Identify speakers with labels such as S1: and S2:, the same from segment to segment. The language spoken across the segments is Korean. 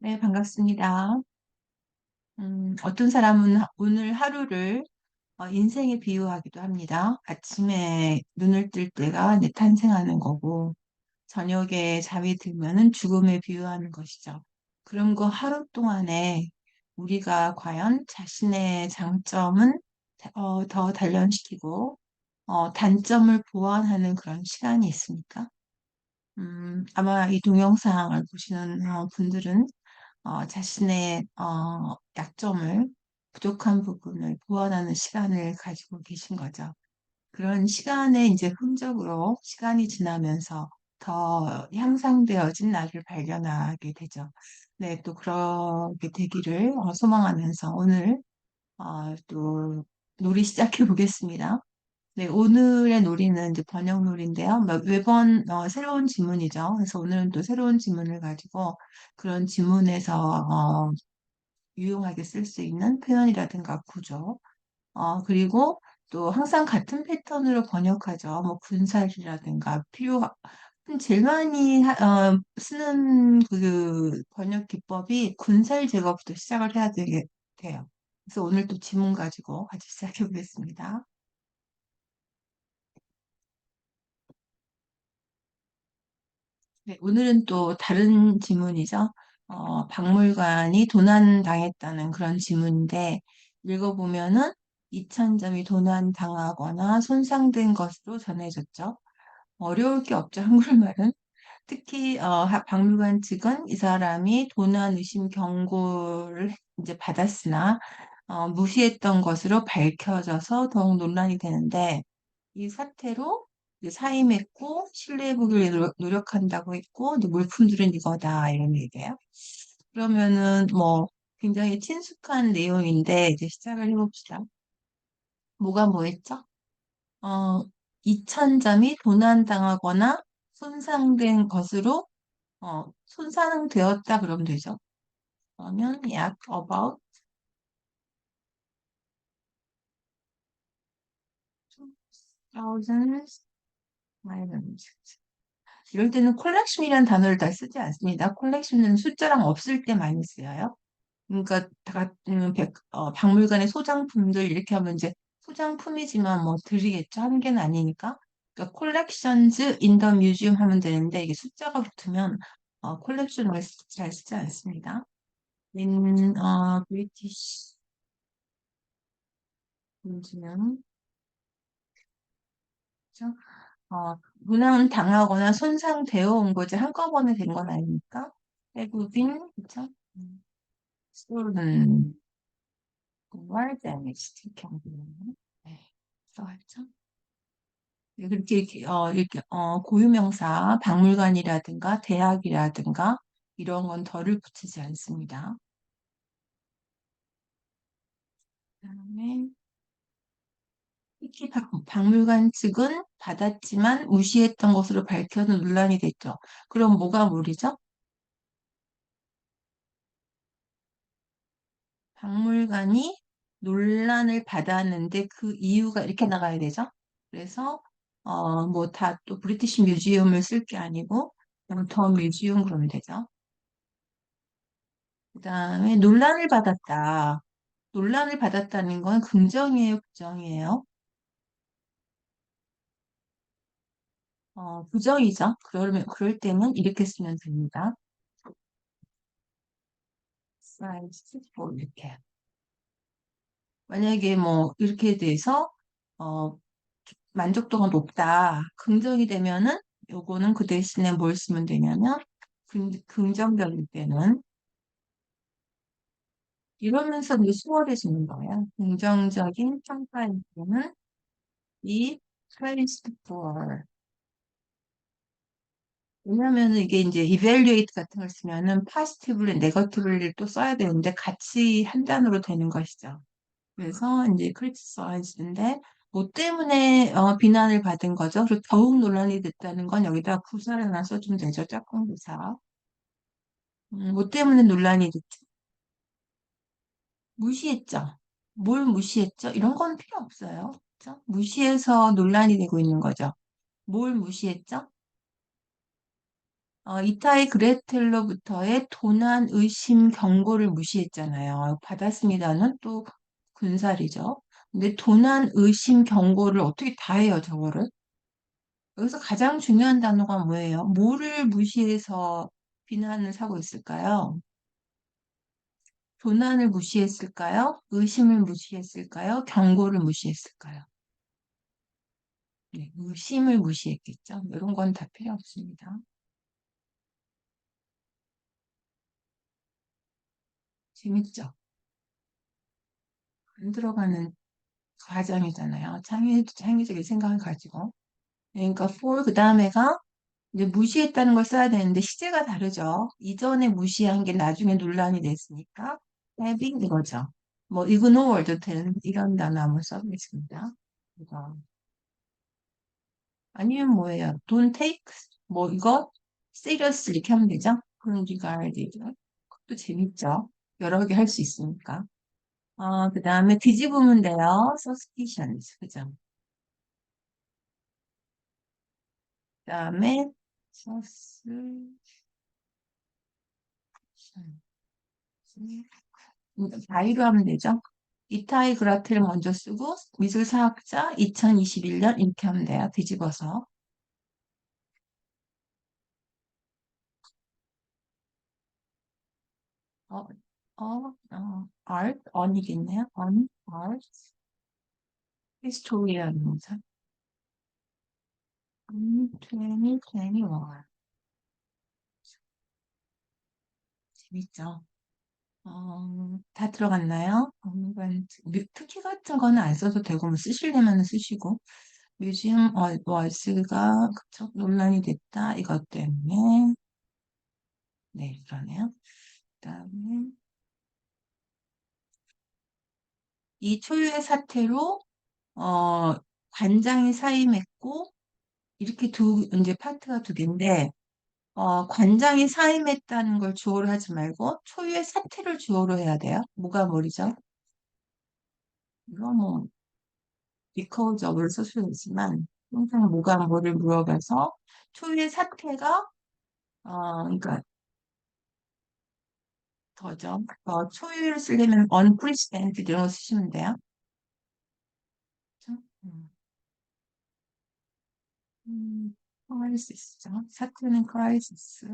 S1: 네, 반갑습니다. 어떤 사람은 오늘 하루를 인생에 비유하기도 합니다. 아침에 눈을 뜰 때가 내 탄생하는 거고, 저녁에 잠이 들면은 죽음에 비유하는 것이죠. 그럼 그 하루 동안에 우리가 과연 자신의 장점은 더 단련시키고, 단점을 보완하는 그런 시간이 있습니까? 아마 이 동영상을 보시는 분들은 자신의 약점을, 부족한 부분을 보완하는 시간을 가지고 계신 거죠. 그런 시간의 이제 흔적으로 시간이 지나면서 더 향상되어진 나를 발견하게 되죠. 네, 또 그렇게 되기를 소망하면서 오늘 또 놀이 시작해 보겠습니다. 네, 오늘의 놀이는 이제 번역 놀이인데요. 매번 새로운 지문이죠. 그래서 오늘은 또 새로운 지문을 가지고 그런 지문에서 유용하게 쓸 수 있는 표현이라든가 구조, 그리고 또 항상 같은 패턴으로 번역하죠. 뭐 군살이라든가 제일 많이 쓰는 그 번역 기법이 군살 제거부터 시작을 해야 돼요. 그래서 오늘 또 지문 가지고 같이 시작해 보겠습니다. 네, 오늘은 또 다른 지문이죠. 박물관이 도난당했다는 그런 지문인데, 읽어보면은 2,000점이 도난당하거나 손상된 것으로 전해졌죠. 어려울 게 없죠, 한국말은. 특히, 박물관 측은 이 사람이 도난 의심 경고를 이제 받았으나, 무시했던 것으로 밝혀져서 더욱 논란이 되는데, 이 사태로 이제 사임했고 신뢰 회복을 노력한다고 했고 이제 물품들은 이거다 이런 얘기예요. 그러면은 뭐 굉장히 친숙한 내용인데 이제 시작을 해봅시다. 뭐가 뭐였죠? 어, 2,000점이 도난당하거나 손상된 것으로 손상되었다 그러면 되죠. 그러면 약 about thousands items. 이럴 때는 콜렉션이라는 단어를 다 쓰지 않습니다. 콜렉션은 숫자랑 없을 때 많이 쓰여요. 그러니까 박물관의 소장품들 이렇게 하면 이제 소장품이지만 뭐 드리겠죠. 한 개는 아니니까. 그러니까 collections in the museum 하면 되는데 이게 숫자가 붙으면 collection을 잘 쓰지 않습니다. in British museum 그죠? 문화는 당하거나 손상되어 온 거지 한꺼번에 된 건 아니니까. 외국인 그죠? stolen or damaged 경우는 네, 들어갔죠. 네, 그렇게 이렇게 고유명사 박물관이라든가 대학이라든가 이런 건 덜을 붙이지 않습니다. 그다음에 특히 박물관 측은 받았지만 무시했던 것으로 밝혀서 논란이 됐죠. 그럼 뭐가 무리죠? 박물관이 논란을 받았는데 그 이유가 이렇게 나가야 되죠. 그래서 뭐 다 또 브리티시 뮤지엄을 쓸 게 아니고 그냥 더 뮤지엄 그러면 되죠. 그다음에 논란을 받았다. 논란을 받았다는 건 긍정이에요, 부정이에요? 부정이죠. 그럴 때는 이렇게 쓰면 됩니다. Surprised for 이렇게. 만약에 뭐 이렇게 돼서 어, 만족도가 높다. 긍정이 되면은 요거는 그 대신에 뭘 쓰면 되냐면 긍정적일 때는 이러면서 이제 수월해지는 거예요. 긍정적인 평가일 때는 이 praised for 왜냐면은 이게 이제 evaluate 같은 걸 쓰면은 positive를 negative를 또 써야 되는데 같이 한 단어로 되는 것이죠. 그래서 이제 criticized인데 뭐 때문에 비난을 받은 거죠. 그리고 더욱 논란이 됐다는 건 여기다 부사를 하나 써주면 되죠. 짝꿍 부사. 뭐 때문에 논란이 됐죠. 무시했죠. 뭘 무시했죠? 이런 건 필요 없어요. 그죠? 무시해서 논란이 되고 있는 거죠. 뭘 무시했죠? 이타이 그레텔로부터의 도난 의심 경고를 무시했잖아요. 받았습니다는 또 군살이죠. 근데 도난 의심 경고를 어떻게 다 해요, 저거를? 여기서 가장 중요한 단어가 뭐예요? 뭐를 무시해서 비난을 사고 있을까요? 도난을 무시했을까요? 의심을 무시했을까요? 경고를 무시했을까요? 네, 의심을 무시했겠죠. 이런 건 다 필요 없습니다. 재밌죠? 안 들어가는 과정이잖아요. 창의적인 생각을 가지고. 그러니까 for 그 다음에가 이제 무시했다는 걸 써야 되는데 시제가 다르죠. 이전에 무시한 게 나중에 논란이 됐으니까 having 이거죠. 뭐 ignored 된 이런 단어 한번 써보겠습니다. 이거. 아니면 뭐예요? don't take 뭐 이거 seriously 이렇게 하면 되죠. 그런 regard 그것도 재밌죠. 여러 개 할 수 있으니까. 그 다음에 뒤집으면 돼요. suspicions 그죠? 그 다음에 suspicion 바이로 하면 되죠. 이타이 그라트를 먼저 쓰고 미술사학자 2021년 이렇게 하면 돼요. 뒤집어서. 어, art, on이겠네요. on, art, historian입니다. 2021. 재밌죠? 다 들어갔나요? 특히 같은 거는 안 써도 되고, 뭐 쓰시려면 쓰시고. 뮤지엄 월스가 그쵸? 논란이 됐다. 이것 때문에. 네, 그러네요. 그다음에 이 초유의 사태로 어, 관장이 사임했고 이렇게 이제 파트가 두 개인데 관장이 사임했다는 걸 주어로 하지 말고 초유의 사태를 주어로 해야 돼요. 뭐가 뭐리죠? 이거 뭐 because of를 쓸 수도 있지만 항상 뭐가 뭐를 물어봐서 초유의 사태가 그러니까 더죠. 초유를 쓰려면 unprecedented 이런 거 쓰시면 돼요. 그렇죠? 크라이시스죠. 사태는 크라이시스.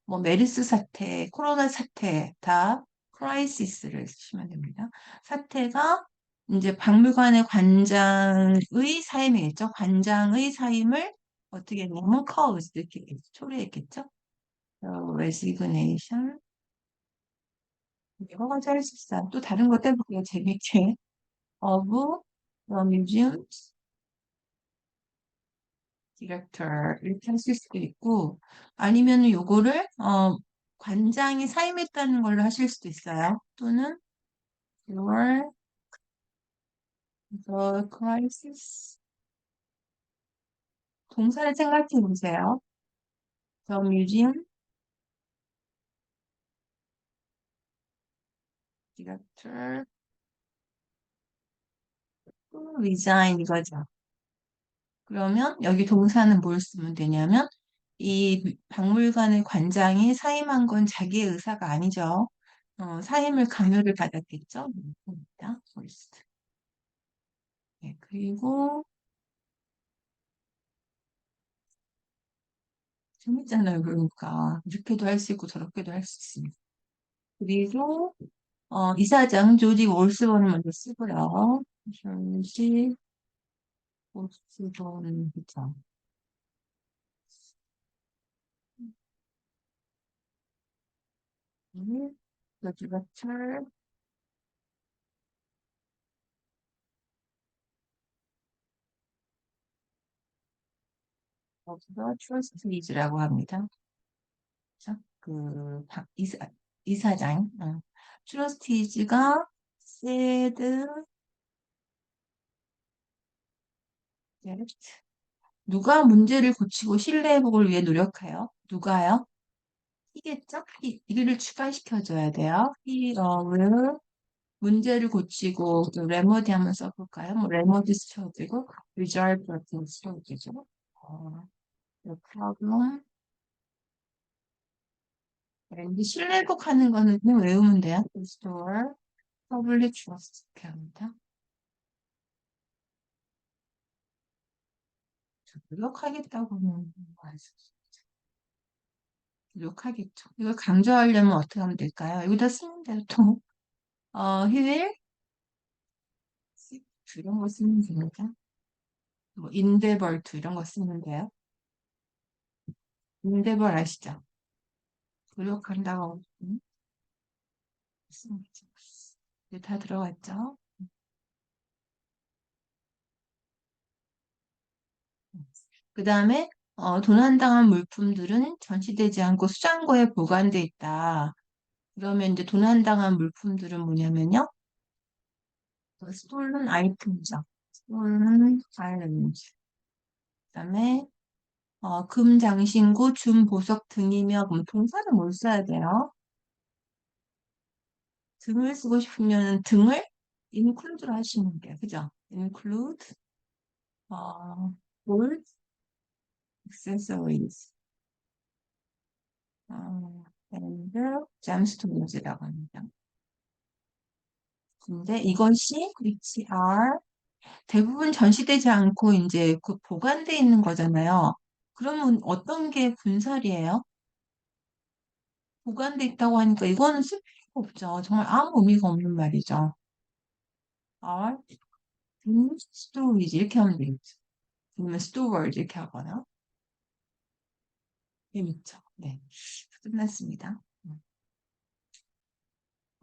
S1: 뭐 메르스 사태, 코로나 사태 다 크라이시스를 쓰시면 됩니다. 사태가 이제 박물관의 관장의 사임이겠죠. 관장의 사임을 어떻게 했냐면 cause 이렇게 초래했겠죠. resignation 여러 가지 할 수 있어요. 또 다른 것도 해볼게요. 재밌게 of the museum 디렉터 이렇게 하실 수도 있고 아니면 요거를 관장이 사임했다는 걸로 하실 수도 있어요. 또는 your the crisis 동사를 생각해 보세요. The museum director resign 이거죠. 그러면 여기 동사는 뭘 쓰면 되냐면 이 박물관의 관장이 사임한 건 자기의 의사가 아니죠. 사임을 강요를 받았겠죠. 입니다. 네, 그리고 재밌잖아요. 그러니까 이렇게도 할 수 있고 저렇게도 할 수 있습니다. 그리고 이사장 조지 올스본을 먼저 쓰고요. 조지 올스본 그죠. 조지 버철 여기서 트러스티즈라고 합니다. 자, 이사장 트러스티즈가 said that 누가 문제를 고치고 신뢰 회복을 위해 노력해요? 누가요? 이겠죠? 이를 추가시켜줘야 돼요. will 문제를 고치고 레머디 한번 써볼까요? 뭐 레머디 쓰셔도 되고 resolve 같은 거 쓰셔도 되죠. the problem 이제 실내복하는 거는 그냥 외우면 돼요. Restore, public trust 이렇게 합니다. 노력하겠다고는 말씀. 노력하겠죠. 이걸 강조하려면 어떻게 하면 될까요? 여기다 쓰면 돼요, 또. he will, 이런 거 쓰면 됩니다. 뭐, endeavor to 이런 거 쓰면 돼요. endeavor 아시죠? 노력한다고 쓰면 되죠. 이제 다 들어갔죠? 그 다음에 도난당한 물품들은 전시되지 않고 수장고에 보관돼 있다. 그러면 이제 도난당한 물품들은 뭐냐면요. stolen item이죠. stolen items. 그다음에 금장신구, 준보석 등이며 그럼 동사는 뭘 써야 돼요? 등을 쓰고 싶으면 등을 include로 하시면 돼요. 그죠? include gold accessories and gemstones이라고 합니다. 근데 이것이 which are 대부분 전시되지 않고 이제 그 보관돼 있는 거잖아요. 그러면 어떤 게 분설이에요? 보관돼 있다고 하니까 이거는 쓸 필요가 없죠. 정말 아무 의미가 없는 말이죠. are in storage 이렇게 하면 되겠죠. 아니면 stored 이렇게 하거나. 재밌죠. 네. 끝났습니다.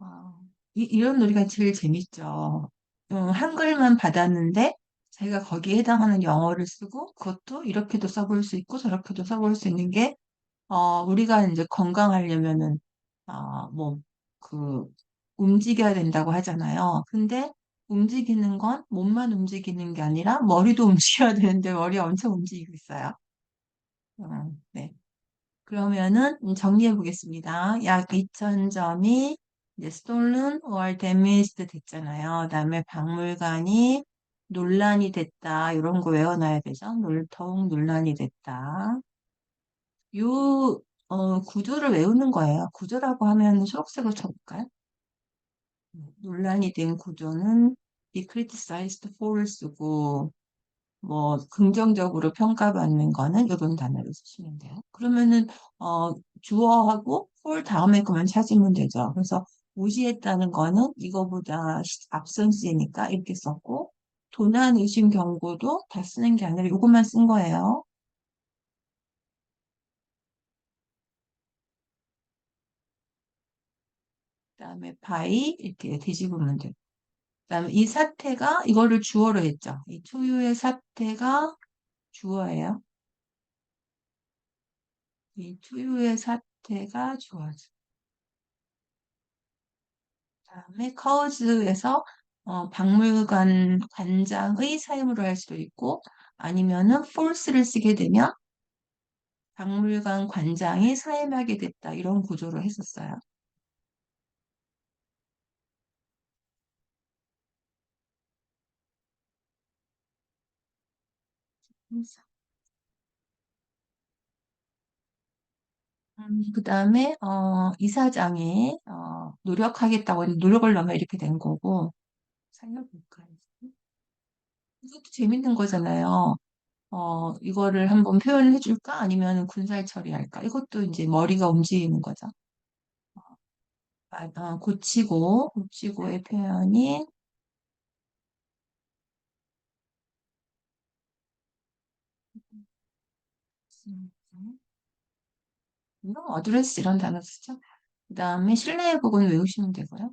S1: 어, 이런 놀이가 제일 재밌죠. 한글만 받았는데 자기가 거기에 해당하는 영어를 쓰고 그것도 이렇게도 써볼 수 있고 저렇게도 써볼 수 있는 게 우리가 이제 건강하려면은 뭐 그 움직여야 된다고 하잖아요. 근데 움직이는 건 몸만 움직이는 게 아니라 머리도 움직여야 되는데 머리가 엄청 움직이고 있어요. 네. 그러면은 정리해 보겠습니다. 약 2,000점이 이제 stolen or damaged 됐잖아요. 그다음에 박물관이 논란이 됐다. 이런 거 외워놔야 되죠. 더욱 논란이 됐다. 요 구조를 외우는 거예요. 구조라고 하면 초록색으로 쳐볼까요? 논란이 된 구조는 be criticized for 쓰고 뭐 긍정적으로 평가받는 거는 이런 단어를 쓰시면 돼요. 그러면은 주어하고 for 다음에 그만 찾으면 되죠. 그래서 무시했다는 거는 이거보다 앞선 시니까 이렇게 썼고 도난 의심 경고도 다 쓰는 게 아니라 이것만 쓴 거예요. 그다음에 by 이렇게 뒤집으면 돼요. 그다음에 이 사태가 이거를 주어로 했죠. 이 초유의 사태가 주어예요. 이 초유의 사태가 주어죠. 그다음에 cause에서 박물관 관장의 사용으로 할 수도 있고 아니면은 force를 쓰게 되면 박물관 관장이 사임하게 됐다 이런 구조로 했었어요. 그다음에 이사장이 노력하겠다고 했는데 노력을 너무 이렇게 된 거고 살려볼까요? 이것도 재밌는 거잖아요. 이거를 한번 표현을 해줄까? 아니면 군살 처리할까? 이것도 이제 머리가 움직이는 거죠. 고치고의 표현이 이런 어드레스 이런 단어 쓰죠. 그 다음에 실내의 부분 외우시면 되고요.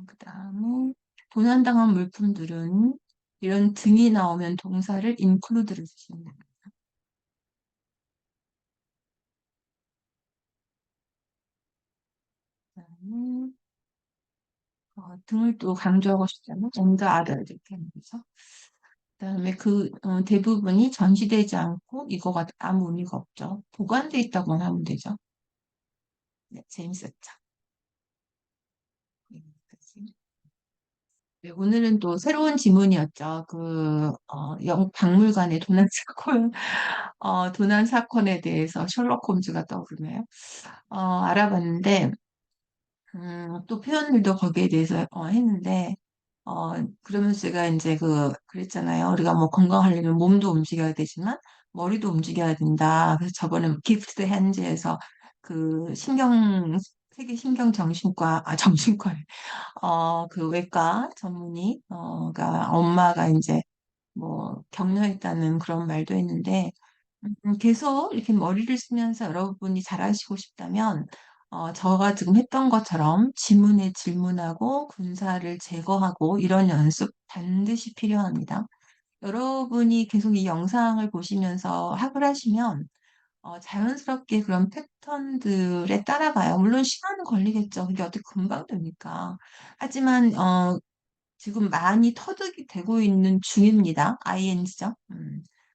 S1: 그 다음에 도난당한 물품들은 이런 등이 나오면 동사를 include를 쓰시면 됩니다. 그다음에 등을 또 강조하고 싶다면 and other 이렇게 하는 거죠. 그다음에 대부분이 전시되지 않고 이거가 아무 의미가 없죠. 보관돼 있다고만 하면 되죠. 네, 재밌었죠. 여기까지. 네, 오늘은 또 새로운 지문이었죠. 영국 박물관의 도난 사건, 도난 사건에 대해서 셜록 홈즈가 떠오르네요. 알아봤는데, 또 표현들도 거기에 대해서 했는데, 어, 그러면서 제가 이제 그랬잖아요. 우리가 뭐 건강하려면 몸도 움직여야 되지만, 머리도 움직여야 된다. 그래서 저번에 기프트 핸즈에서 세계 신경정신과, 정신과 그 외과 전문의가 엄마가 이제 뭐 격려했다는 그런 말도 했는데 계속 이렇게 머리를 쓰면서 여러분이 잘하시고 싶다면 저가 지금 했던 것처럼 지문에 질문하고 군사를 제거하고 이런 연습 반드시 필요합니다. 여러분이 계속 이 영상을 보시면서 학을 하시면 자연스럽게 그런 패턴들에 따라가요. 물론 시간은 걸리겠죠. 그게 어떻게 금방 됩니까? 하지만 지금 많이 터득이 되고 있는 중입니다. ING죠.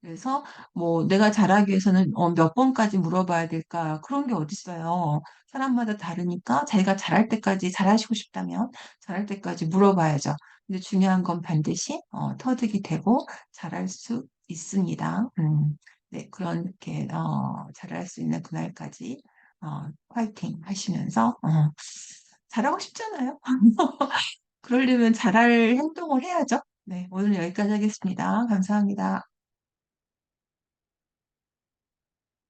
S1: 그래서 뭐 내가 잘하기 위해서는 몇 번까지 물어봐야 될까? 그런 게 어딨어요. 사람마다 다르니까 자기가 잘할 때까지 잘하시고 싶다면 잘할 때까지 물어봐야죠. 근데 중요한 건 반드시 터득이 되고 잘할 수 있습니다. 네, 그렇게 잘할 수 있는 그날까지 화이팅 하시면서 잘하고 싶잖아요. 그러려면 잘할 행동을 해야죠. 네, 오늘 여기까지 하겠습니다. 감사합니다.